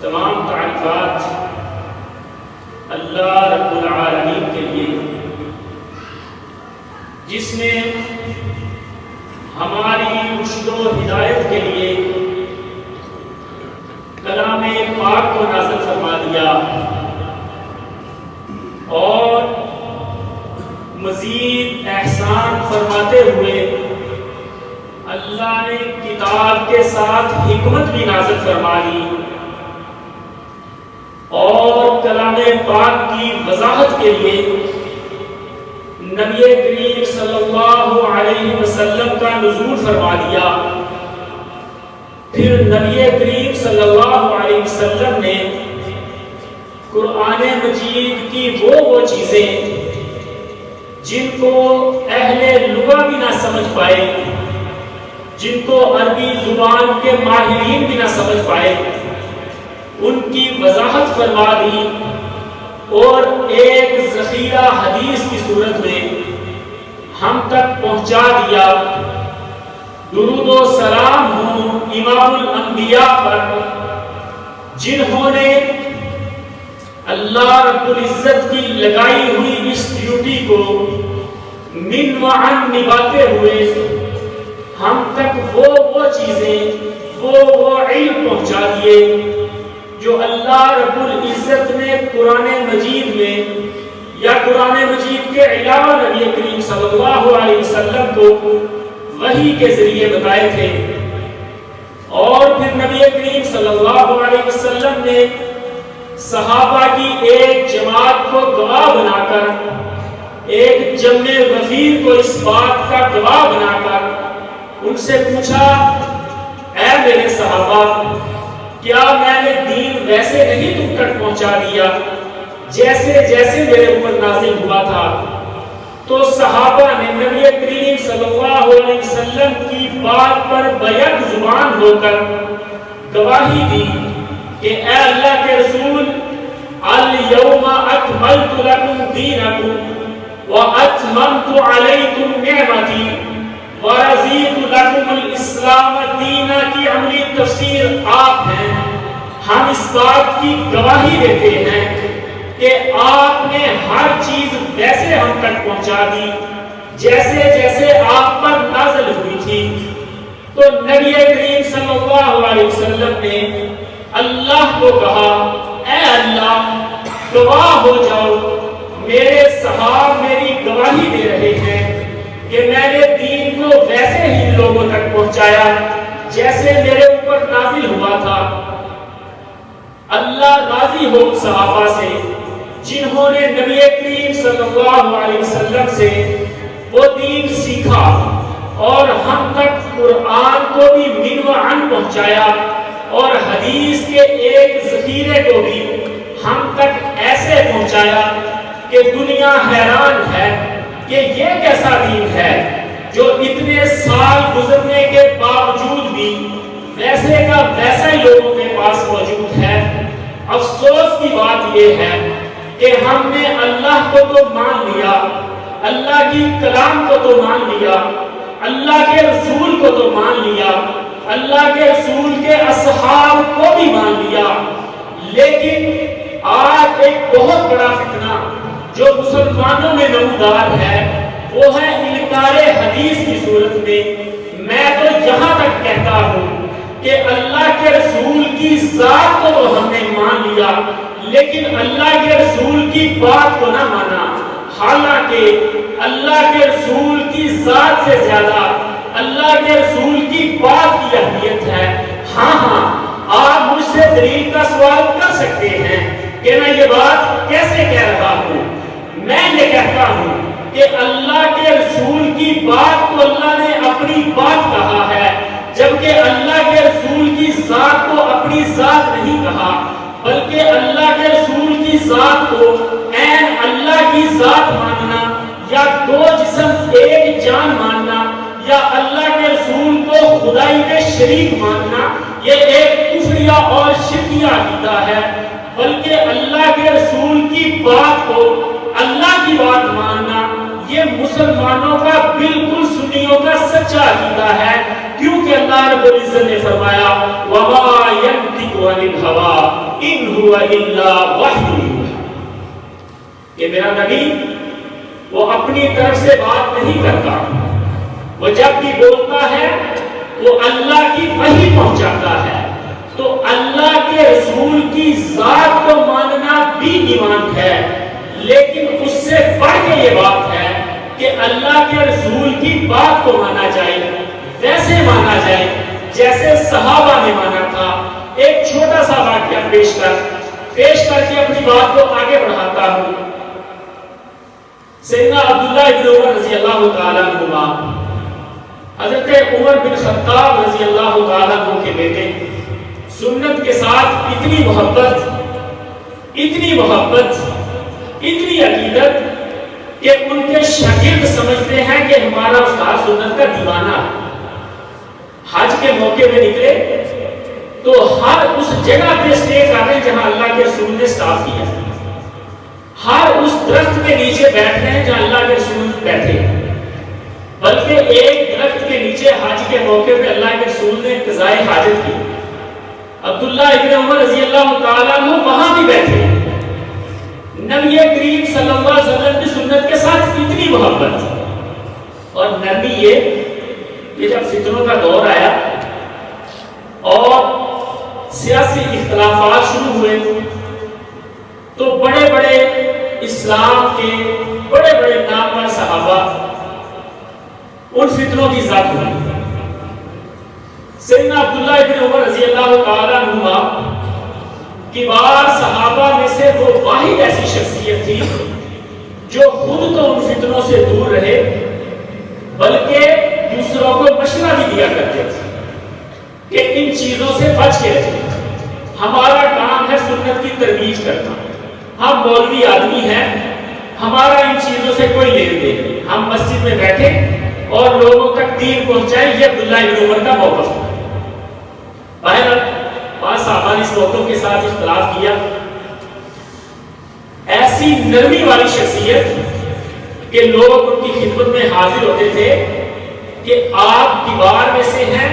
تمام تعریفات اللہ رب العالمین کے لیے، جس نے ہماری رشد و ہدایت کے لیے کلام پاک کو نازل فرما دیا اور مزید احسان فرماتے ہوئے اللہ نے کتاب کے ساتھ حکمت بھی نازل فرما دی اور کلام پاک کی وضاحت کے لیے نبی کریم صلی اللہ علیہ وسلم کا نزول فرما دیا۔ پھر نبی کریم صلی اللہ علیہ وسلم نے قرآن مجید کی وہ چیزیں جن کو اہل لغت بھی نہ سمجھ پائے، جن کو عربی زبان کے ماہرین بھی نہ سمجھ پائے، ان کی وضاحت فرما دی اور ایک ذخیرہ حدیث کی صورت میں ہم تک پہنچا دیا۔ درود و سلام ہوں امام الانبیاء پر، جنہوں نے اللہ رب العزت کی لگائی ہوئی اس ڈیوٹی کو من وعن نبھاتے ہوئے ہم تک وہ چیزیں وہ علم پہنچا دیے جو اللہ رب العزت نے قرآن مجید میں یا قرآن مجید کے علاوہ نبی کریم صلی اللہ علیہ وسلم کو وحی کے ذریعے بتائے تھے۔ اور پھر نبی کریم صلی اللہ علیہ وسلم نے صحابہ کی ایک جماعت کو گواہ بنا کر، ایک جمع وفیر کو اس بات کا گواہ بنا کر ان سے پوچھا، اے میرے صحابہ، کیا میں نے دین ویسے نہیں تم تک پہنچا دیا جیسے جیسے میرے اوپر نازل ہوا تھا؟ تو صحابہ نے نبی کریم صلی اللہ علیہ وسلم کی بات پر بیک زبان ہو کر گواہی دی کہ اے اللہ کے رسول، الیوم اکملت لکم دینکم واتممت علیکم نعمتی ورضیت لکم الاسلام دینا کی عملی تفسیر آپ ہیں۔ ہم اس بات کی گواہی دیتے ہیں کہ آپ نے ہر چیز ویسے ہم تک پہنچا دی جیسے جیسے آپ پر نازل ہوئی تھی۔ تو نبی کریم صلی اللہ علیہ وسلم نے اللہ کو کہا، اے اللہ، گواہ ہو جاؤ، میرے صحابہ میری گواہی دے رہے ہیں کہ میں نے دین کو ویسے ہی لوگوں تک پہنچایا جیسے میرے اوپر نازل ہوا تھا۔ اللہ راضی ہو صحابہ سے جنہوں نے نبی کریم صلی اللہ علیہ وسلم سے وہ دین سیکھا اور ہم تک قرآن کو بھی من وعن پہنچایا اور حدیث کے ایک ذخیرے کو بھی ہم تک ایسے پہنچایا کہ دنیا حیران ہے کہ یہ کیسا دین ہے جو اتنے سال گزرنے کے باوجود بھی ویسے کا ویسا ہی لوگوں کے پاس موجود ہے۔ افسوس کی بات یہ ہے کہ ہم نے اللہ کو تو مان لیا، اللہ کی کلام کو تو مان لیا، اللہ کے رسول کو تو مان لیا، اللہ کے رسول کے اصحاب کو بھی مان لیا، لیکن آج ایک بہت بڑا فتنہ جو مسلمانوں میں نمودار ہے وہ ہے انکار حدیث کی صورت میں۔ میں تو یہاں تک کہتا ہوں کہ اللہ کے رسول کی ذات کو تو ہم نے مان لیا لیکن اللہ کے رسول کی بات کو نہ مانا، حالانکہ اللہ کے رسول کی ذات سے زیادہ اللہ کے رسول کی بات کی اہمیت ہے۔ ہاں آپ مجھ سے دلیل کا سوال کر سکتے ہیں کہ میں یہ بات کیسے کہہ رہا ہوں۔ میں یہ کہتا ہوں کہ اللہ کے رسول کی بات کو اللہ نے اپنی بات کہا ہے، جبکہ اللہ کے رسول کی ذات کو اپنی ذات نہیں کہا، بلکہ اللہ کے رسول کی ذات کو عین اللہ کی ذات ماننا یا دو جسم ایک جان ماننا یا اللہ کے رسول کو خدائی میں شریک ماننا یہ ایک کفریہ اور شرکیہ عقیدہ ہے، بلکہ اللہ کے رسول کی بات کو اللہ کی بات ماننا یہ مسلمانوں کا بالکل سنیوں کا سچا عقیدہ ہے، کیونکہ اللہ رب العزت نے فرمایا وَمَا يَنْطِقُ ينطق عن الهوى ان هو الا وحی یوحی، کہ میرا نبی وہ اپنی طرف سے بات نہیں کرتا، وہ جب بھی بولتا ہے وہ اللہ کی وحی پہنچاتا ہے۔ تو اللہ کے رسول کی ذات کو ماننا بھی ایمان ہے، لیکن اس سے بڑھ کے یہ بات ہے کہ اللہ کے رسول کی بات کو مانا جائے، ویسے مانا جائے جیسے صحابہ نے مانا تھا۔ ایک چھوٹا سا واقعہ پیش کر کے اپنی بات کو آگے بڑھاتا ہوں۔ سیدنا عبداللہ بن عمر رضی اللہ تعالیٰ عنہما، حضرت عمر بن خطاب رضی اللہ تعالیٰ عنہ کے بیٹے، سنت کے ساتھ اتنی محبت، اتنی عقیدت کہ ان کے شاگرد سمجھتے ہیں کہ ہمارا استاد سنت کا دیوانہ ہے۔ حج کے موقع میں نکلے تو ہر اس جگہ پہ اسٹے کر رہے ہیں جہاں اللہ کے رسول نے سٹاپ کیا، ہر اس درخت کے نیچے بیٹھ رہے ہیں جہاں اللہ کے رسول بیٹھے، بلکہ ایک درخت کے نیچے حج کے موقع پہ اللہ کے رسول نے قضائے حاجت کی، عبداللہ ابن عمر رضی اللہ تعالیٰ عنہ وہاں بھی بیٹھے۔ نبی کریم صلی اللہ علیہ وسلم کی سنت کے ساتھ اتنی محبت، اور نبی یہ جب فتنوں کا دور آیا اور سیاسی اختلافات شروع ہوئے تو بڑے بڑے اسلام کے بڑے بڑے نامور صحابہ ان فتنوں کی ذات ہوئی۔ سیدنا عبداللہ ابن عمر رضی اللہ تعالیٰ عنہ کبار صحابہ میں سے وہ واحد ایسی شخصیت تھی جو خود تو ان فتنوں سے دور رہے بلکہ دوسروں کو مشورہ بھی دیا کرتے تھے کہ ان چیزوں سے بچ کے رہے۔ ہمارا کام ہے سنت کی ترویج کرنا، ہم مولوی آدمی ہیں، ہمارا ان چیزوں سے کوئی لین دین نہیں، ہم مسجد میں بیٹھے اور لوگوں تک دین پہنچائیں، یہ عبداللہ ابن عمر کا موقف ہے۔ پانچ صحابہ نے اس موقف کے ساتھ اختلاف کیا۔ ایسی نرمی والی شخصیت کہ لوگ ان کی خدمت میں حاضر ہوتے تھے کہ آپ دیوار میں سے ہیں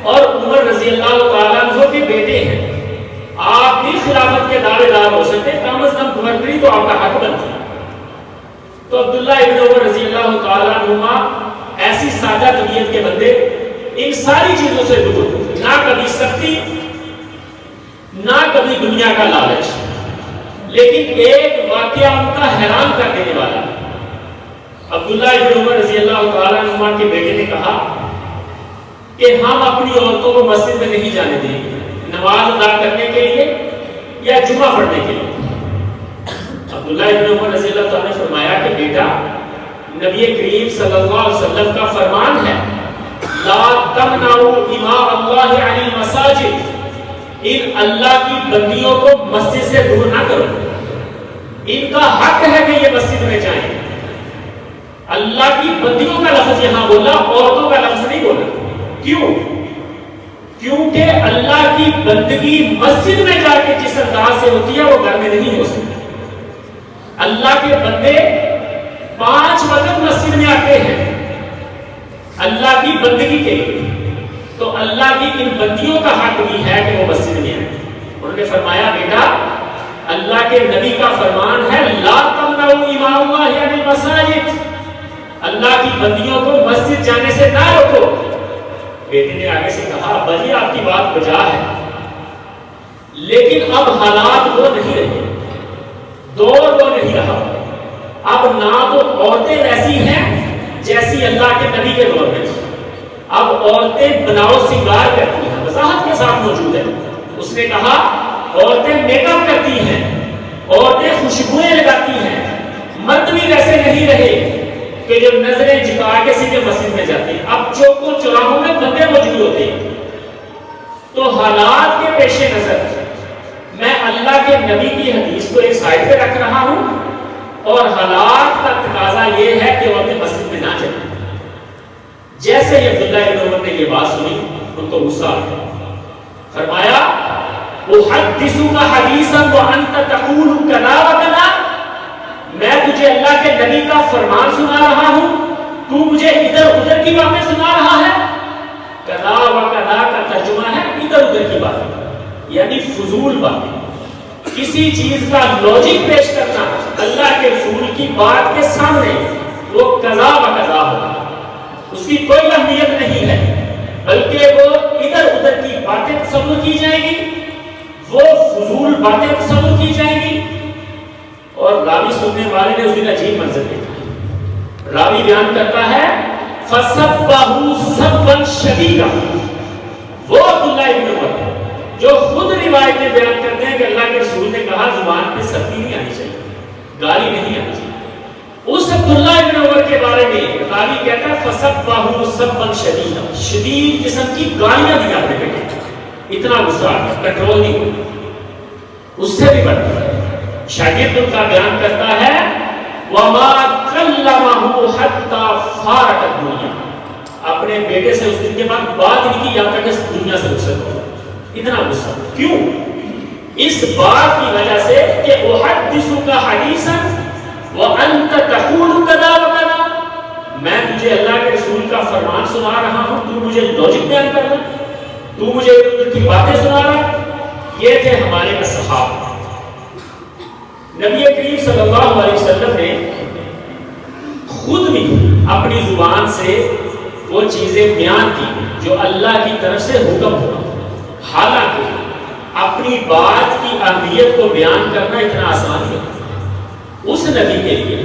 اور عمر رضی اللہ تعالیٰ عنہ کے بیٹے ہیں، آپ بھی خلافت کے دعوے دار ہو سکتے، کم از کم گورنری تو آپ کا حق بنتا۔ تو عبداللہ ابن عمر رضی اللہ تعالیٰ عنہ ایسی سادہ طبیعت کے بندے، ان ساری چیزوں سے دور، نہ کبھی سختی نہ کبھی دنیا کا لالچ، لیکن ایک واقعہ ان کا حیران کر دینے والا۔ عبداللہ ابن عمر رضی اللہ تعالیٰ عنہ کے بیٹے نے کہا کہ ہم اپنی عورتوں کو مسجد میں نہیں جانے دیں گے نماز ادا کرنے کے لیے یا جمعہ پڑھنے کے لیے۔ عبداللہ ابن عمر رضی اللہ تعالیٰ نے فرمایا کہ بیٹا، نبی کریم صلی اللہ علیہ وسلم کا فرمان ہے لا تمنعوا اماء اللہ عن المساجد، ان اللہ کی بندیوں کو مسجد سے دور نہ کرو، ان کا حق ہے کہ یہ مسجد میں جائیں۔ اللہ کی بندیوں کا لفظ یہاں بولا، عورتوں کا لفظ نہیں بولا۔ کیوں؟ کیونکہ اللہ کی بندگی مسجد میں جا کے جس انداز سے ہوتی ہے وہ گھر میں نہیں ہو سکتی۔ اللہ کے بندے 5 وقت مسجد میں آتے ہیں اللہ کی بندگی کے لیے، تو اللہ کی ان بندیوں کا حق بھی ہے کہ وہ مسجد میں آئیں۔ انہوں نے فرمایا بیٹا، اللہ کے نبی کا فرمان ہے لا تمنعوا اماء اللہ عن المساجد، اللہ کی بندیوں کو مسجد جانے سے نہ روکو۔ بیٹے نے آگے سے کہا ابا جی آپ کی بات بجا ہے، لیکن اب حالات وہ نہیں رہے، دور وہ نہیں رہا، اب نہ تو عورتیں ویسی ہیں جیسی اللہ کے نبی کے دور میں تھی، اب عورتیں بناؤ سنگار کرتی ہیں، وضاحت کے ساتھ موجود ہے۔ اس نے کہا عورتیں میک اپ کرتی ہیں، عورتیں خوشبوئیں لگاتی ہیں، مرد بھی ویسے نہیں رہے کہ جو نظریں جھکا کے سیدھے مسجد میں جاتے ہیں، اب چوکوں چوراہوں میں بندے موجود ہوتے ہیں۔ تو حالات کے پیش نظر میں اللہ کے نبی کی حدیث کو ایک سائڈ پہ رکھ رہا ہوں اور حالات کا تقاضا یہ ہے کہ عورتیں مسجد میں نہ چلیں۔ جیسے ہی عبداللہ ابن عمر نے یہ بات سنی ان کو غصہ آ گیا، فرمایا احدثک حدیثا وانت تقول کذا وکذا، میں تجھے اللہ کے نبی کا فرمان سنا رہا ہوں، تو مجھے ادھر ادھر کی باتیں سنا رہا ہے۔ کذا وکذا کا ترجمہ ہے ادھر ادھر کی باتیں۔ یعنی فضول باتیں، کسی چیز کا لاجک پیش کرنا اللہ کے رسول کی بات کے سامنے وہ قضا و قضا ہوگا، اس کی کوئی اہمیت نہیں ہے، بلکہ وہ ادھر ادھر کی باتیں تصور کی جائیں گی، وہ فضول باتیں تصور کی جائیں گی۔ اور راوی سننے والے نے اس دن عجیب منظر دیکھا، راوی بیان کرتا ہے فَسَبَّهُ سَبًّا شَدِيدًا، وہ عبداللہ ابن عمر جو خود روایتیں بیان کرتے ہیں کہ اللہ کے رسول نے کہا زبان پہ سختی نہیں آنی چاہیے، گالی نہیں آنی چاہیے، اس عبداللہ ابن عمر کے بارے میں راوی کہتا ہے فَسَبَّهُ سَبًّا شَدِيدًا، شدید قسم کی گالیاں دی آپ نے بیٹے، اتنا غصہ آ گیا، کنٹرول نہیں ہوا، اس سے بھی بڑھتا ہے۔ شاگرد ان کا بیان کرتا ہے وَمَا كَلَّمَهُ حَتَّى فَارَقَ الدُّنْيَا، اپنے بیٹے سے اس دن کے بعد بات نہیں کی یہاں تک اس دنیا سے رخصت ہو، اتنا غصہ۔ کیوں؟ اس بات کی وجہ سے کہ احدثک حدیثا وانت تقول کذا وکذا، میں تجھے اللہ کے رسول کا فرمان سنا رہا ہوں، تو مجھے لاجک بیان کر رہا، تو مجھے ان کی باتیں سنا رہا۔ یہ تھے ہمارے اصحاب۔ نبی کریم صلی اللہ علیہ وسلم نے خود بھی اپنی زبان سے وہ چیزیں بیان کی جو اللہ کی طرف سے حکم ہوا، حالانکہ اپنی بات کی اہمیت کو بیان کرنا اتنا آسان نہیں۔ اس نبی کے لیے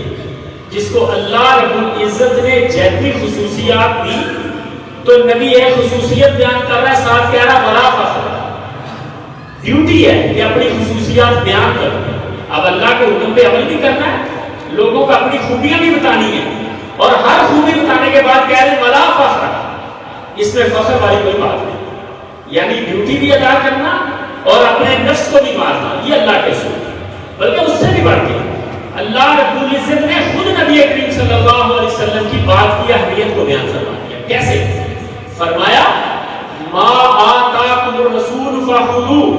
جس کو اللہ رب العزت نے جیتنی خصوصیات دی، تو نبی ایک خصوصیت بیان کر رہا ہے، ساتھ کہہ رہا ولا فخر، ڈیوٹی ہے کہ اپنی خصوصیات بیان کرو۔ اب اللہ کے حکم پہ عمل بھی کرنا ہے، لوگوں کو اپنی خوبیاں بھی بتانی ہیں، اور ہر خوبی بتانے کے بعد کہہ رہے ولا فخر، اس میں فخر والی کوئی بات نہیں، یعنی ڈیوٹی بھی ادا کرنا اور اپنے نفس کو بھی مارنا، یہ اللہ کے اصول، بلکہ اس سے بھی بڑھ کے اللہ رب العزت نے خود نبی کریم صلی اللہ علیہ وسلم کی بات کی اہمیت کو بیان فرما دیا۔ کیسے؟ فرمایا ما آتاکم الرسول فخذوہ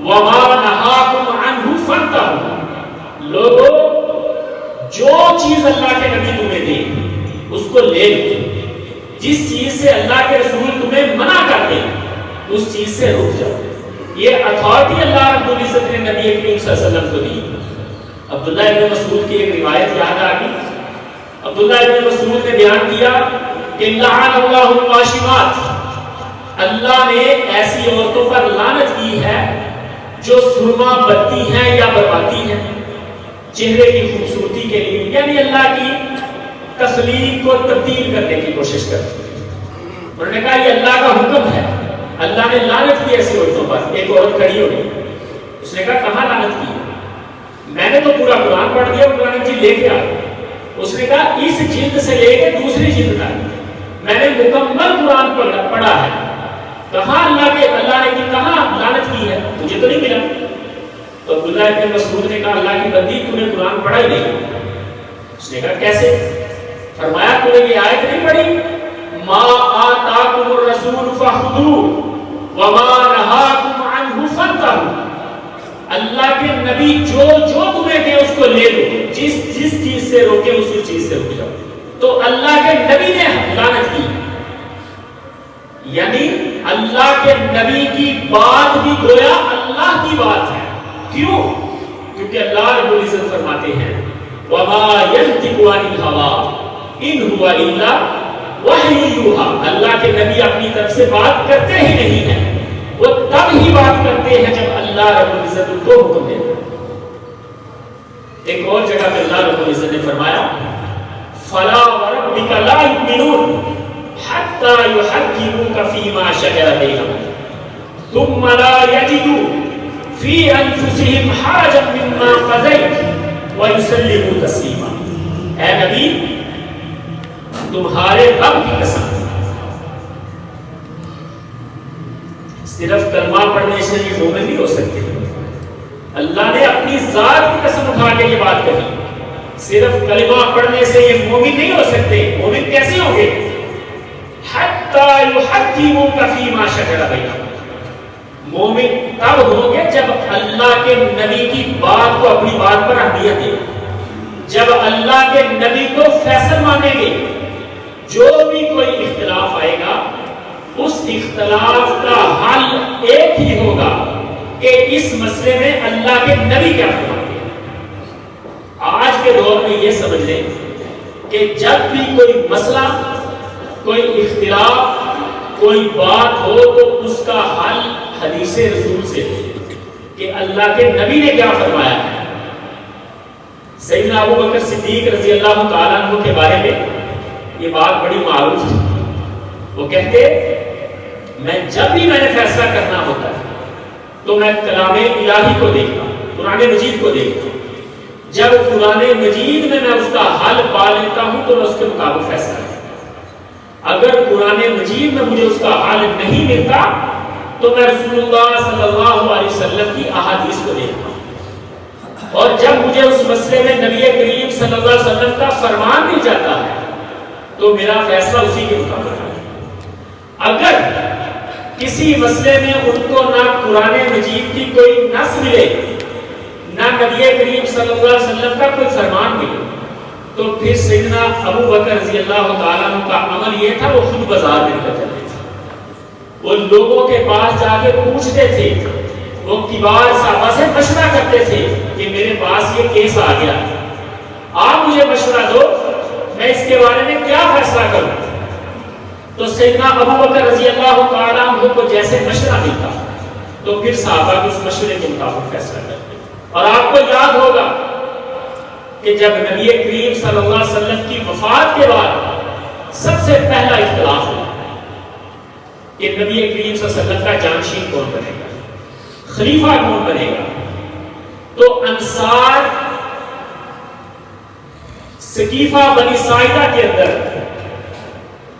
وما نہاکم عنہ فانتہوا، لوگوں جو چیز اللہ کے نبی تمہیں دے اس کو لے لو، جس چیز سے اللہ کے رسول تمہیں منع کرتے اس چیز سے رک جاؤ۔ یہ اتھارٹی اللہ رب العزت نے نبی کریم صلی اللہ علیہ وسلم کو دی۔ عبداللہ ابن مسعود کی ایک روایت یاد آ گئی، عبداللہ ابن مسعود نے بیان کیا کہ لعن اللہ الواشمات، اللہ نے ایسی عورتوں پر لعنت کی ہے جو سرما بنتی ہیں یا برواتی ہیں چہرے کی خوبصورتی کے لیے، یعنی اللہ کی تخلیق کو تبدیل کرنے کی کوشش کرتی ہیں۔ انہوں نے کہا یہ اللہ کا حکم ہے، اللہ نے لعنت کی ایسی عورتوں پر۔ ایک عورت کھڑی ہو گئی، اس نے کہا کہاں لعنت کی؟ میں نے تو پورا قرآن پڑھ دیا، قرآن مجید لے کے آ۔ اس نے کہا اس جلد سے لے کے دوسری جلد تک میں نے مکمل قرآن پڑھا ہے، کہاں اللہ نے کہاں لعنت کی ہے؟ مجھے تو نہیں ملا۔ تو عبداللہ ابن مسعود نے کہا اللہ کی بندی تو نے قرآن پڑھا ہی نہیں۔ اس نے کہا کیسے؟ فرمایا تو نے یہ آیت نہیں پڑھی ما آتاکم الرسول فخذوہ وما نہاکم عنہ فانتہوا، اللہ کے نبی جو تمہیں دے اس کو لے لو، جس چیز سے روکے اس چیز سے رک جاؤ۔ تو اللہ کے نبی نے لعنت کی، یعنی اللہ کے نبی کی بات بھی گویا اللہ کی بات ہے۔ کیوں؟ کیونکہ اللہ رب العزت فرماتے ہیں وَمَا يَنْطِقُ عَنِ الْهَوَىٰ إِنْ هُوَ إِلَّا وَحْيٌ يُوحَىٰ، اللہ کے نبی اپنی طرف سے بات کرتے ہی نہیں ہیں، وہ تب ہی بات کرتے ہیں جب اللہ رب العزت ان کو حکم دیتا ہے۔ ایک اور جگہ پہ اللہ رب العزت نے فرمایا فَلَا وَرَبِّكَ لَا يُؤْمِنُونَ حَتَّى يُحَكِّمُوكَ فِي مَا شَجَرَ بَيْنَهُمْ ثُمَّ لَا يَجِدُوا فِي أَنفُسِهِمْ حَرَجًا مِّمَّا قَضَيْتَ وَيُسَلِّمُوا تَسْلِيمًا۔ اے نبی تمہارے رب کی قسم، صرف کلمہ پڑھنے سے یہ مومن نہیں ہو سکتے، اللہ نے اپنی ذات کی قسم اٹھا کے یہ بات کہی، صرف کلمہ پڑھنے سے یہ مومن نہیں ہو سکتے۔ مومن کیسے ہوں گے؟ حَتَّى يُحَكِّمُوكَ فِي مَا شَجَرَ بَيْنَهُمْ، مومن تب ہوں گے جب اللہ کے نبی کی بات کو اپنی بات پر اہمیت دیں، جب اللہ کے نبی کو فیصل مانیں گے۔ جو بھی کوئی اختلاف آئے گا اس اختلاف کا حل ایک ہی ہوگا، کہ اس مسئلے میں اللہ کے نبی کیا فرماتے ہیں۔ آج کے دور میں یہ سمجھ لیں کہ جب بھی کوئی مسئلہ، کوئی اختلاف، کوئی بات ہو تو اس کا حل حدیث رسول سے کہ اللہ کے نبی نے کیا فرمایا ہے۔ سیدنا ابو بکر صدیق رضی اللہ تعالیٰ عنہ کے بارے میں یہ بات بڑی معروف ہے۔ وہ کہتے میں جب بھی میں نے فیصلہ کرنا ہوتا ہے تو میں کلام الہی کو دیکھتا ہوں، قرآن مجید کو دیکھتا ہوں۔ جب قرآن مجید میں اس کا حل پا لیتا ہوں تو میں اس کے مطابق فیصلہ کرتا ہوں۔ اگر قرآن مجید میں مجھے اس کا حل نہیں ملتا تو میں رسول اللہ صلی اللہ علیہ وسلم کی احادیث کو دیکھتا ہوں، اور جب مجھے اس مسئلے میں نبی کریم صلی اللہ علیہ وسلم کا فرمان مل جاتا ہے تو میرا فیصلہ اسی کے مطابق ہے۔ اگر کسی مسئلے میں ان کو نہ قرآن مجید کی کوئی نص ملے، نہ نبی کریم صلی اللہ علیہ وسلم کا کوئی فرمان ملے، تو پھر سیدنا ابو بکر رضی اللہ تعالیٰ عنہ کا عمل یہ تھا، وہ خود بازار میں نکل جاتے تھے، وہ لوگوں کے پاس جا کے پوچھتے تھے، وہ کبار صحابہ سے مشورہ کرتے تھے کہ میرے پاس یہ کیس آ گیا، آپ مجھے مشورہ دو، میں اس کے بارے میں کیا فیصلہ کروں۔ تو سیدنا ابو بکر رضی اللہ تعالیٰ عنہ کو جیسے مشورہ ملتا تو پھر صحابہ اس مشورے کے مطابق فیصلہ کرتے۔ اور آپ کو یاد ہوگا کہ جب نبی کریم صلی اللہ علیہ وسلم کی وفات کے بعد سب سے پہلا اختلاف ہوا کہ نبی کریم صلی اللہ علیہ وسلم کا جانشین کون بنے گا، خلیفہ کون بنے گا۔ تو انصار سقیفہ بنی ساعدہ کے اندر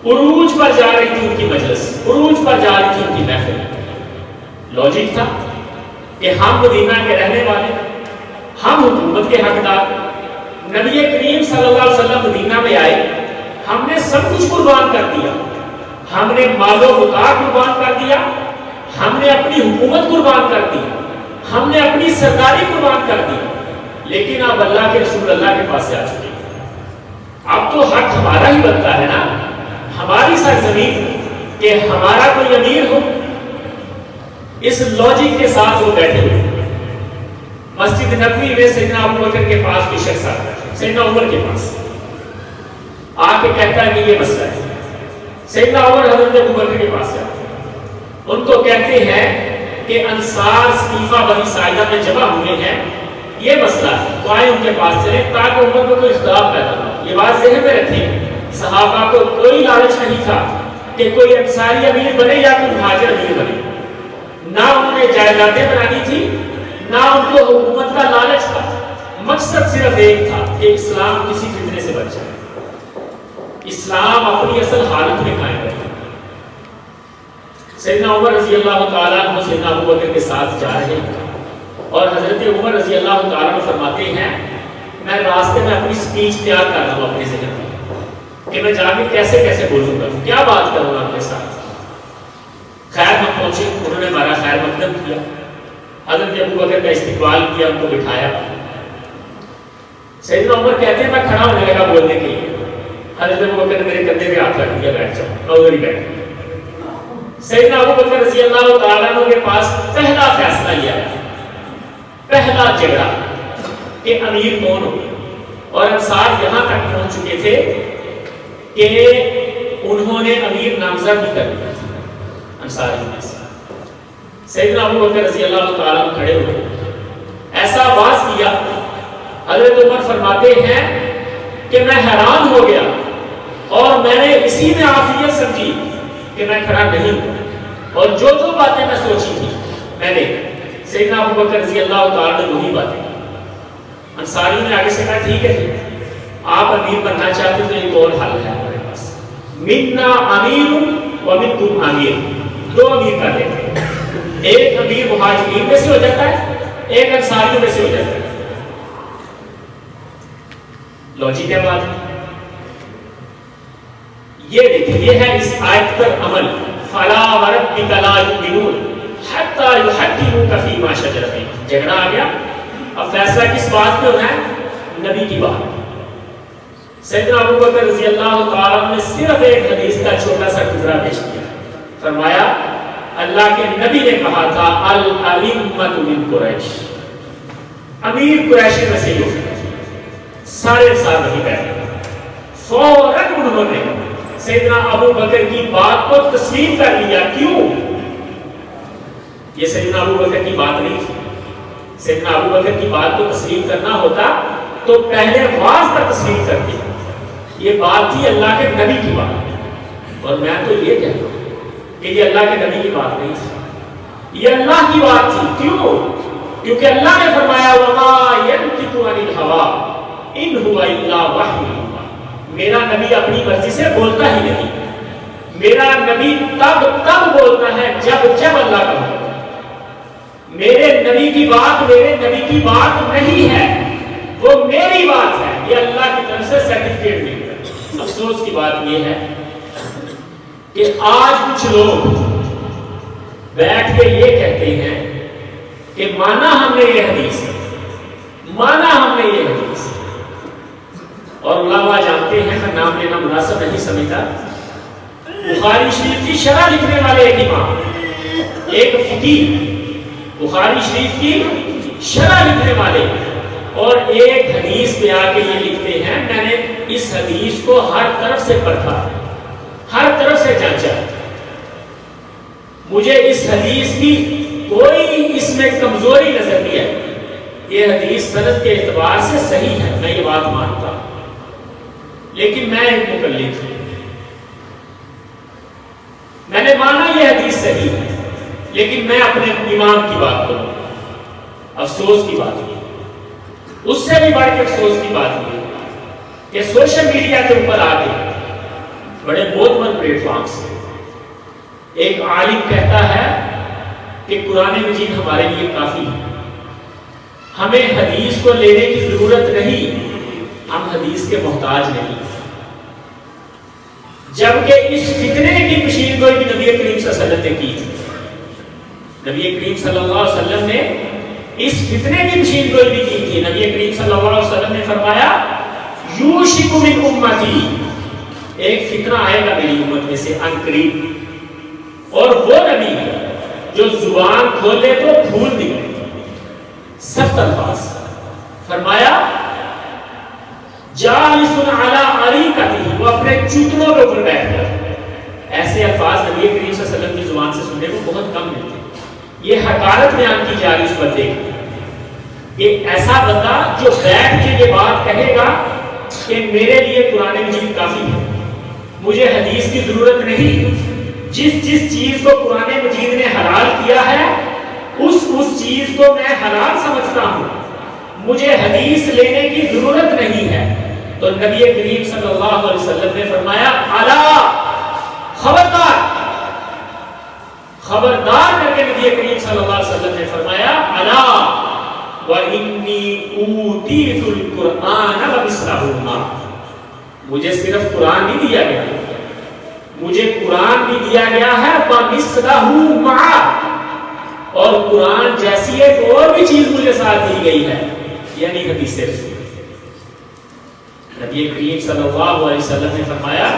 عروج پر جا رہی تھی، ان کی مجلس عروج پر جا رہی تھی، ان کی محفل۔ لاجک تھا کہ ہم مدینہ کے رہنے والے، ہم حکومت کے حقدار، نبی کریم صلی اللہ علیہ وسلم مدینہ میں آئے، ہم نے سب کچھ قربان کر دیا، ہم نے مال و متاع قربان کر دیا، ہم نے اپنی حکومت قربان کر دی، ہم نے اپنی سرداری قربان کر دی، لیکن اب اللہ کے رسول اللہ کے پاس سے آ چکے، اب تو حق ہمارا ہی بنتا ہے نا، ہماری سرزمین کہ ہمارا کوئی امیر ہو۔ اس لاجک کے ساتھ وہ بیٹھے ہوئے مسجد نبوی میں سیدنا ابو بکر کے پاس کوئی شخص آتا ہے، سیدنا عمر کے پاس آ کے کہتا ہے کہ یہ مسئلہ ہے۔ سیدنا عمر حضرت ابو بکر کے پاس آتے ہیں، ان کو کہتے ہیں کہ انصار سقیفہ بنی ساعدہ میں جمع ہوئے ہیں، یہ مسئلہ ہے، تو آئے ان کے پاس چلے تاکہ عمر کو کوئی اختلاف پیدا ہو۔ یہ بات ذہن میں رکھیں، صحابہ کو کوئی لالچ نہیں تھا کہ کوئی انصاری امیر بنے یا کوئی مہاجر امیر بنے، نہ انہوں نے جائیدادیں بنانی تھی، نہ ان کو حکومت کا لالچ تھا، مقصد صرف ایک تھا کہ اسلام کسی فتنے سے بچ جائے، اسلام اپنی اصل حالت میں قائم رہے۔ سیدنا عمر رضی اللہ تعالیٰ عنہ سیدنا ابو بکر کے ساتھ جا رہے ہیں، اور حضرت عمر رضی اللہ تعالیٰ عنہ فرماتے ہیں میں راستے میں اپنی سپیچ تیار کر رہا ہوں اپنے ذہن میں کہ میں جا کے کیسے کیسے بولوں گا، کیا بات کروں گا اپنے ساتھ۔ خیر ہم پہنچے، انہوں نے ہمارا خیر مقدم کیا، حضرت ابو بکر کا استقبال کیا، ان کو بٹھایا۔ سیدنا عمر کہتے ہیں میں کھڑا ہونے لگا بولنے کے لیے، حضرت ابو بکر نے میرے کندھے پہ ہاتھ رکھ دیا، بیٹھ جاؤ، میں ادھر ہی بیٹھ گیا۔ سیدنا ابو بکر رضی اللہ تعالیٰ عنہ کے پاس پہلا فیصلہ لیا، پہلا جھگڑا کہ امیر کون ہو، اور انصار یہاں تک پہنچ چکے تھے کہ انہوں نے امیر نامزد بھی کر دیا انصاری میں سے۔ سیدنا ابو بکر رضی اللہ تعالیٰ عنہ کھڑے ہوئے، ایسا آواز کیا، حضرت عمر فرماتے ہیں کہ میں حیران ہو گیا اور میں نے اسی میں عافیت سمجھی کہ میں کھڑا نہیں ہوں، اور جو جو باتیں میں سوچی تھی میں نے، سیدنا ابو بکر رضی اللہ تعالیٰ نے وہی باتیں۔ انصاریوں نے آگے سے کہا ٹھیک ہے آپ امیر بننا چاہتے تو ایک اور حل ہے ہمارے پاس، منا امیر و منکم امیر، دو امیر کر لیتے ہیں، ایک امیر مہاجرین میں سے ہو جاتا ہے، ایک انصاریوں میں سے ہو جاتا ہے۔ لوجک ہے بات، یہ دیکھیں یہ ہے اس آیت پر عمل، فلا وربک لا یؤمنون حتی یحکموک فیما شجر بینہم۔ جھگڑا آ گیا، اب فیصلہ کس بات پہ ہونا ہے؟ نبی کی بات۔ سیدنا ابو بکر رضی اللہ تعالیٰ نے صرف ایک حدیث کا چھوٹا سا ٹکڑا پیش کیا، فرمایا اللہ کے نبی نے کہا تھا الائمۃ من قریش، امیر قریشی میں سے سارے ساتھ وہی بیٹھے، فوراً انہوں نے سیدنا ابو بکر کی بات کو تسلیم کر لیا۔ کیوں؟ یہ سیدنا ابو بکر کی بات نہیں تھی۔ سیدنا ابو بکر کی بات کو تسلیم کرنا ہوتا تو پہلے واز پر تسلیم کرتے، یہ بات تھی اللہ کے نبی کی بات، اور میں تو یہ کہتا ہوں کہ یہ اللہ کے نبی کی بات نہیں تھی، یہ اللہ کی بات تھی۔ کیوں؟ کیونکہ اللہ نے فرمایا وَمَا يَنْطِقُ عَنِ الْهَوَىٰ إِنْ هُوَ إِلَّا وَحْيٌ، میرا نبی اپنی مرضی سے بولتا ہی نہیں، میرا نبی تب بولتا ہے جب اللہ کا حکم۔ میرے نبی کی بات میرے نبی کی بات نہیں ہے، وہ میری بات ہے، یہ اللہ کی طرف سے سرٹیفکیٹ ملتا ہے۔ افسوس کی بات یہ ہے کہ آج کچھ لوگ بیٹھ کے یہ کہتے ہیں کہ مانا ہم نے یہ حدیث، مانا ہم نے یہ حدیث، اور علماء جانتے ہیں، میں نام لینا مناسب نہیں سمجھتا، بخاری شریف کی شرح لکھنے والے ایک امام، ایک فقیہ، بخاری شریف کی شرح لکھنے والے، اور ایک حدیث پہ آ کے یہ لکھتے ہیں میں نے اس حدیث کو ہر طرف سے پڑھا، ہر طرف سے جانچا، مجھے اس حدیث کی کوئی اس میں کمزوری نظر نہیں ہے، یہ حدیث سند کے اعتبار سے صحیح ہے، میں یہ بات مانتا ہوں، لیکن میں ایک مقلد ہوں، میں نے مانا یہ حدیث صحیح ہے، لیکن میں اپنے امام کی بات کروں۔ افسوس کی بات یہ، اس سے بھی بڑھ کے افسوس کی بات یہ کہ سوشل میڈیا کے اوپر آگے بڑے بہت بڑے پلیٹ فارم سے ایک عالم کہتا ہے کہ قرآن مجید ہمارے لیے کافی ہے، ہمیں حدیث کو لینے کی ضرورت نہیں، ہم حدیث کے محتاج نہیں، جبکہ اس فتنے کی پیشین گوئی بھی نبی کریم صلی اللہ علیہ وسلم نے کی تھی۔ نبی کریم صلی اللہ علیہ وسلم نے اس فتنے کی پیشین گوئی بھی کی تھی۔ نبی کریم صلی اللہ علیہ وسلم نے فرمایا یوشک من امتی، ایک فتنہ آئے گا میری امت میں سے ان قریب، اور وہ نبی جو زبان کھولے تو پھول نکلے، سخت الفاظ، فرمایا جالس علی اریکتہ، وہ اپنے چوتنوں کے اوپر بیٹھ کر، ایسے الفاظ نبی کریم صلی اللہ علیہ وسلم کی زبان سے سننے کو بہت کم ملتے، یہ حقارت بیان کی جا رہی اس بندے کی، ایک ایسا بندہ جو بیٹھ کے یہ بات کہے گا کہ میرے لیے قرآن مجید کافی ہے، مجھے حدیث کی ضرورت نہیں، جس چیز کو قرآن مجید نے حلال کیا ہے اس چیز کو میں حلال سمجھتا ہوں، مجھے حدیث لینے کی ضرورت نہیں ہے۔ تو نبی کریم صلی اللہ علیہ وسلم نے فرمایا الا، خبردار، خبردار کر کے نبی کریم صلی اللہ علیہ وسلم نے فرمایا الا وَإِنِّي أُوتِيتُ الْقُرْآنَ وَمِثْلَهُ مَعَهُ، مجھے صرف قرآن نہیں دیا گیا، مجھے قرآن بھی دیا گیا ہے وَمِثْلَهُ مَعَهُ، اور قرآن جیسی ایک اور بھی چیز مجھے ساتھ دی گئی ہے، یعنی حدیث رسول۔ نبی کریم صلی اللہ علیہ وسلم نے فرمایا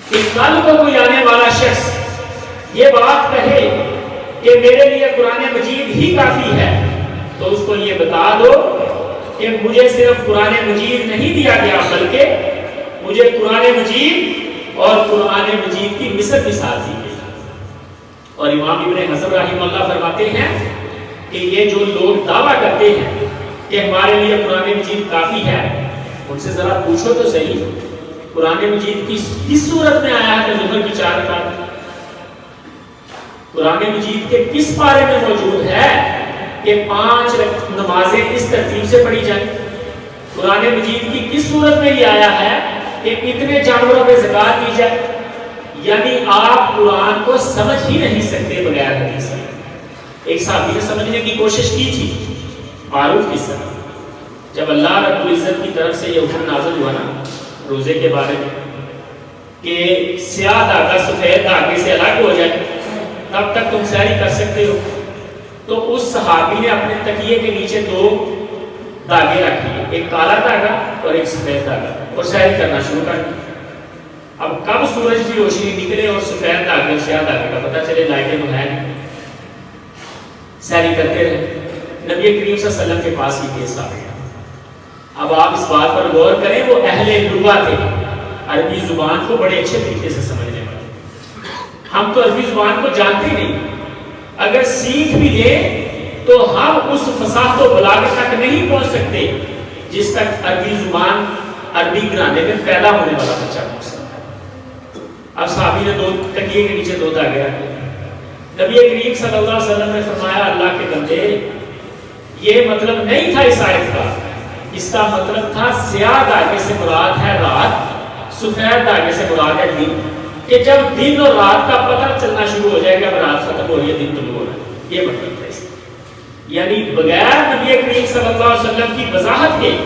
کہ کل کو کوئی آنے والا شخص یہ بات کہے کہ میرے لیے قرآن مجید ہی کافی ہے، تو اس کو یہ بتا دو کہ مجھے صرف قرآن مجید نہیں دیا گیا بلکہ مجھے قرآن مجید اور قرآن مجید کی مثل بھی ساتھ دی گئی۔ اور امام ابن حزم رحمہ اللہ فرماتے ہیں کہ یہ جو لوگ دعویٰ کرتے ہیں کہ ہمارے لیے قرآن مجید کافی ہے، ان سے ذرا پوچھو تو صحیح قرآن مجید کس صورت میں آیا ہے کہ ظہر کی 4 رکعت، قرآن مجید کے کس پارے میں موجود ہے کہ 5 نمازیں اس ترتیب سے پڑھی جائیں، قرآن مجید کی کس صورت میں یہ آیا ہے کہ اتنے جانوروں میں زکات دی جائے؟ یعنی آپ قرآن کو سمجھ ہی نہیں سکتے بغیر حدیث سے۔ ایک صحابی نے سمجھنے کی کوشش کی تھی، معروف قصہ، جب اللہ رب العزت کی طرف سے یہ حکم نازل ہوا نا روزے کے بارے میں کہ سیاہ دھاگا سفید دھاگے سے الگ ہو جائے تب تک تم سحری کر سکتے ہو، تو اس صحابی نے اپنے تکیے کے نیچے 2 دھاگے رکھ لیے، ایک کالا دھاگا اور ایک سفید دھاگا، اور سحری کرنا شروع کر دیا۔ اب کب سورج کی روشنی نکلے اور سفید دھاگے اور سیاہ دھاگے کا پتہ چلے، لائٹیں تو ہے نہیں. سیری کرتے رہے. نبی کریم صلی اللہ علیہ وسلم کے پاس یہ کیس آ گیا. اب آپ اس بات پر غور کریں، وہ اہل لغت تھے، عربی زبان کو بڑے اچھے طریقے سے سمجھنے والے. ہم تو عربی زبان کو جانتے نہیں، اگر سیکھ بھی لیں تو ہم اس فصاحت و بلاغت تک نہیں پہنچ سکتے جس تک عربی زبان، عربی گھرانے میں پیدا ہونے والا بچہ پہنچ سکتا ہے. اب صحابی نے دو تکیے کے نیچے دو دھاگے رکھے. نبی کریم صلی اللہ علیہ وسلم نے فرمایا اللہ کے بندے، یہ مطلب نہیں تھا اس آیت کا، اس کا مطلب تھا سیاہ دھاگے سے مراد ہے رات، سفید دھاگے سے مراد ہے دن، کہ جب دن اور رات کا پتہ چلنا شروع ہو جائے گا، اب رات ختم ہو رہی ہے، دن طلوع ہو رہا ہے. یہ مطلب تھا اس کا. یعنی بغیر نبی کریم صلی اللہ علیہ وسلم کی وضاحت کے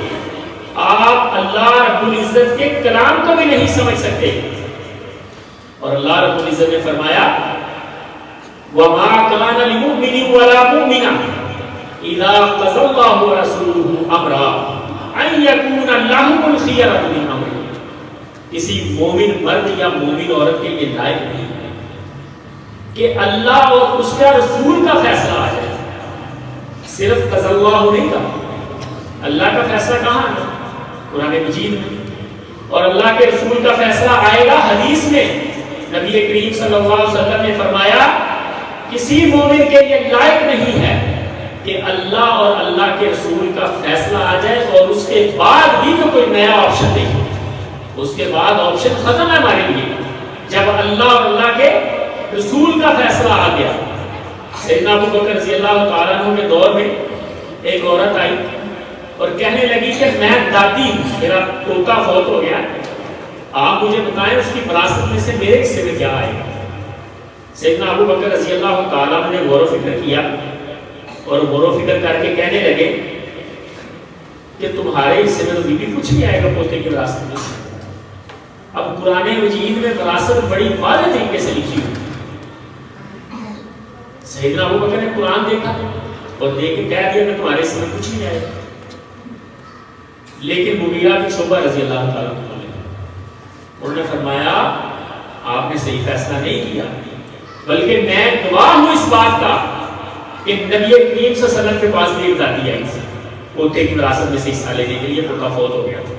آپ اللہ رب العزت کے کلام کو بھی نہیں سمجھ سکتے. اور اللہ رب العزت نے فرمایا وَمَا كَانَ لِمُؤْمِنٍ وَلَا مُؤْمِنَةٍ إِذَا قَضَى اللَّهُ وَرَسُولُهُ أَمْرًا أَن يَكُونَ لَهُمُ الْخِيَرَةُ مِنْ أَمْرِهِمْ. کسی مومن مرد یا مومن عورت کے لیے لائق نہیں ہے کہ اللہ اور اس کے رسول کا فیصلہ آ جائے. صرف قضى اللہ نہیں کہا، اللہ کا فیصلہ کہاں ہے؟ قرآن مجید میں. اور اللہ کے رسول کا فیصلہ آئے گا حدیث میں. نبی کریم صلی اللہ علیہ وسلم نے فرمایا کسی مومن کے لیے لائق نہیں ہے کہ اللہ اور اللہ کے رسول کا فیصلہ آ جائے اور اس کے بعد بھی تو کوئی نیا آپشن نہیں. اس کے بعد آپشن ختم ہے ہمارے لیے. جب اللہ اور اللہ کے رسول کا فیصلہ آ گیا. سیدنا ابو بکر رضی اللہ تعالیٰ عنہ کے دور میں ایک عورت آئی اور کہنے لگی کہ میں دادی، میرا پوتا فوت ہو گیا، آپ مجھے بتائیں اس کی وراثت میں سے میرے حصے میں کیا آئے گا. سیدنا ابو بکر رضی اللہ تعالیٰ عنہ نے غور و فکر کیا اور غور و فکر کر کے کہنے لگے کہ تمہارے حصے میں تو بھی کچھ نہیں آئے گا پوتے کی وراثت میں. اب قرآن مجید میں وراثت بڑی واضح طریقے سے لکھی ہوئی. سیدنا ابو بکر نے قرآن دیکھا اور دیکھ کے کہہ دیا کہ تمہارے حصے میں کچھ نہیں آئے گا. لیکن مغیرہ بن شعبہ رضی اللہ تعالیٰ عنہ انہوں نے فرمایا آپ نے صحیح فیصلہ نہیں کیا، بلکہ میں گواہ ہوں اس بات کا کہ نبی کریم صلی اللہ علیہ وسلم کے پاس بھی ایک دادی آئی تھی پوتے کی وراثت میں سے حصہ لینے کے لیے، پوتا فوت ہو گیا تھا.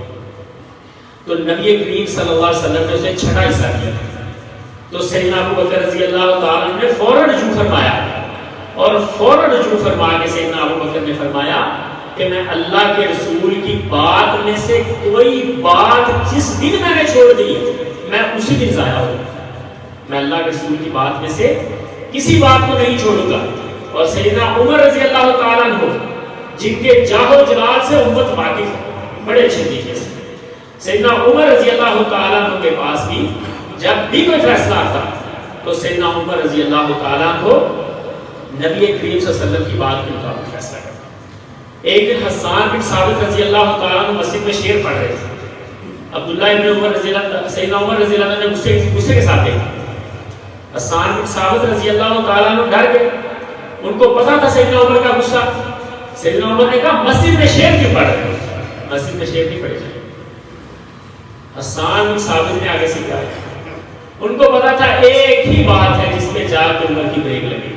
تو نبی کریم صلی اللہ علیہ وسلم نے اسے چھٹا حصہ دیا. تو سیدنا ابو بکر رضی اللہ تعالیٰ عنہ نے فوراً رجوع فرمایا اور فوراً رجوع فرما کے سیدنا ابو بکر نے فرمایا کہ میں اللہ کے رسول کی بات میں سے کوئی بات جس دن میں نے چھوڑ دی میں اسی دن ضائع ہوں. میں اللہ کے رسول کی بات میں سے کسی بات کو نہیں چھوڑوں گا. اور سیدنا عمر رضی اللہ تعالیٰ عنہ جن کے جاہ و جلال سے امت واقف ہے بڑے اچھے طریقے سے، سیدنا عمر رضی اللہ تعالیٰ عنہ کے پاس بھی جب بھی کوئی فیصلہ آتا تو سیدنا عمر رضی اللہ تعالیٰ عنہ نبی کریم صلی اللہ علیہ وسلم کی بات کے مطابق فیصلہ کرتا. ایک دن حسان بن ثابت رضی اللہ تعالیٰ عنہ مسجد میں شعر پڑھ رہے تھے. عبداللہ ابن عمر رضی اللہ، سیدنا عمر رضی اللہ عنہ نے غصے کے ساتھ دیکھا. حسان بن ثابت رضی اللہ تعالیٰ عنہ ڈر گئے، ان کو پتا تھا سیدنا عمر کا غصہ. سیدنا عمر نے کہا مسجد میں شعر کیوں پڑھ رہے ہو؟ مسجد میں شعر نہیں پڑھے جائے. حسان بن ثابت نے آگے سے کہا، ان کو پتا تھا ایک ہی بات ہے جس پہ جا کے عمر کی بریک لگی.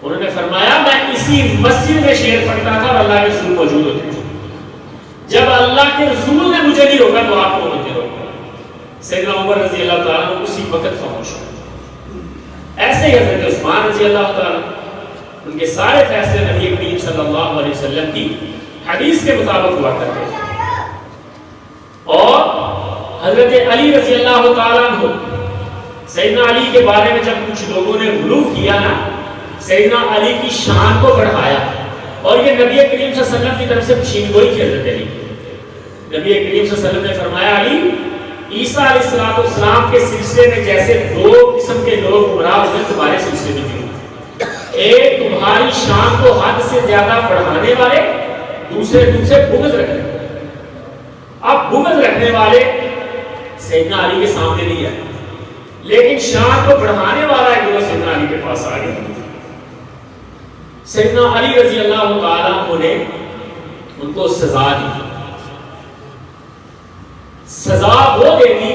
انہوں نے فرمایا میں اسی مسجد میں شعر پڑھتا تھا اور اللہ کے رسول موجود ہوتے تھے. جب اللہ کے رسول نے مجھے نہیں روکا تو آپ کو مجھے روکا. سیدنا عمر رضی اللہ تعالیٰ عنہ اسی وقت خاموش ہو. ایسے ہی حضرت عثمان رضی اللہ تعالیٰ ان کے سارے فیصلے نبی کریم صلی اللہ علیہ وسلم کی حدیث کے مطابق ہوا کرتے تھے. اور حضرت علی رضی اللہ تعالیٰ عنہ سیدنا علی کے بارے میں جب کچھ لوگوں نے غلو کیا نا، سیدنا علی کی شان کو بڑھایا اور یہ نبی کریم صلی اللہ علیہ وسلم کی طرف سے پشین گوئی کی حضرت علی. نبی کریم صلی اللہ علیہ وسلم نے فرمایا علی عیسیٰ علیہ السلام کے سلسلے میں جیسے دو قسم کے لوگ گمراہ ہوئے تمہارے سلسلے میں بھی. ایک تمہاری شان کو حد سے زیادہ بڑھانے والے، دوسرے تم سے بغض رکھنے والے. اب بغض رکھنے والے سیدنا علی کے سامنے نہیں آئے، لیکن شان کو بڑھانے والا ایک لوگ سیدنا علی کے پاس آ گیا. سیدنا علی رضی اللہ تعالیٰ عنہ نے ان کو سزا دی. سزا وہ دے دی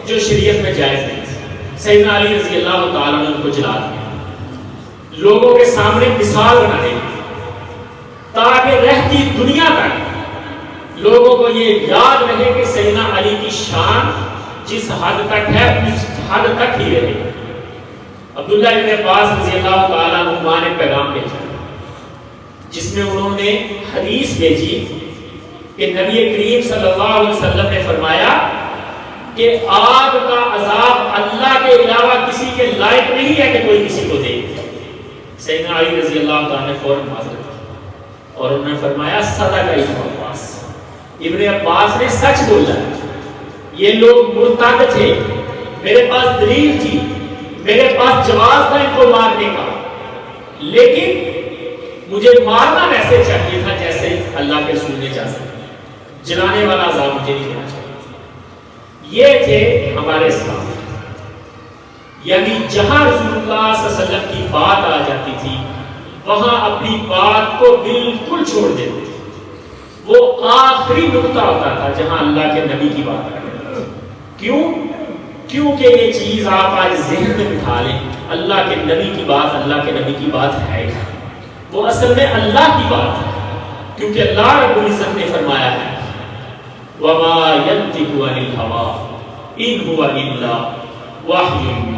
جو شریعت میں جائز نہیں تھی، سیدنا علی رضی اللہ تعالیٰ نے ان کو جلا دیا، لوگوں کے سامنے مثال بنانے کی، تاکہ رہتی دنیا تک لوگوں کو یہ یاد رہے کہ سیدنا علی کی شان جس حد تک ہے اس حد تک ہی رہے۔ عبداللہ ابن عباس رضی اللہ تعالیٰ عنہ نے پیغام بھیجا جس میں انہوں نے حدیث بھیجی کہ نبی کریم صلی اللہ علیہ وسلم نے فرمایا کہ آگ کا عذاب اللہ کے علاوہ کسی کے لائق نہیں ہے کہ کوئی کسی کو دے۔ سیدنا علی رضی اللہ تعالیٰ نے فوراً معذرت کی اور انہوں نے فرمایا صدق ابن عباس، ابن عباس نے سچ بولا، یہ لوگ مرتد تھے، میرے پاس دلیل تھی، میرے پاس جواز تھا ان کو مارنے کا، لیکن مجھے مارنا ویسے چاہیے تھا جیسے اللہ کے رسول نے اجازت دی، جلانے والا عذاب مجھے نہیں دینا چاہیے۔ یہ تھے ہمارے اسلام، یعنی جہاں رسول اللہ صلی اللہ علیہ وسلم کی بات آ جاتی تھی وہاں اپنی بات کو بالکل چھوڑ دیتے تھے، وہ آخری نقطہ ہوتا تھا جہاں اللہ کے نبی کی بات آ گئی۔ کیوں؟ کیونکہ یہ چیز آپ آج ذہن میں بٹھا لیں، اللہ کے نبی کی بات اللہ کے نبی کی بات ہے، وہ اصل میں اللہ کی بات ہے، کیونکہ اللہ رب العزت نے فرمایا ہے وَمَا يَنْطِقُ عَنِ الْهَوَىٰ إِنْ هُوَ إِلَّا وَحْيٌ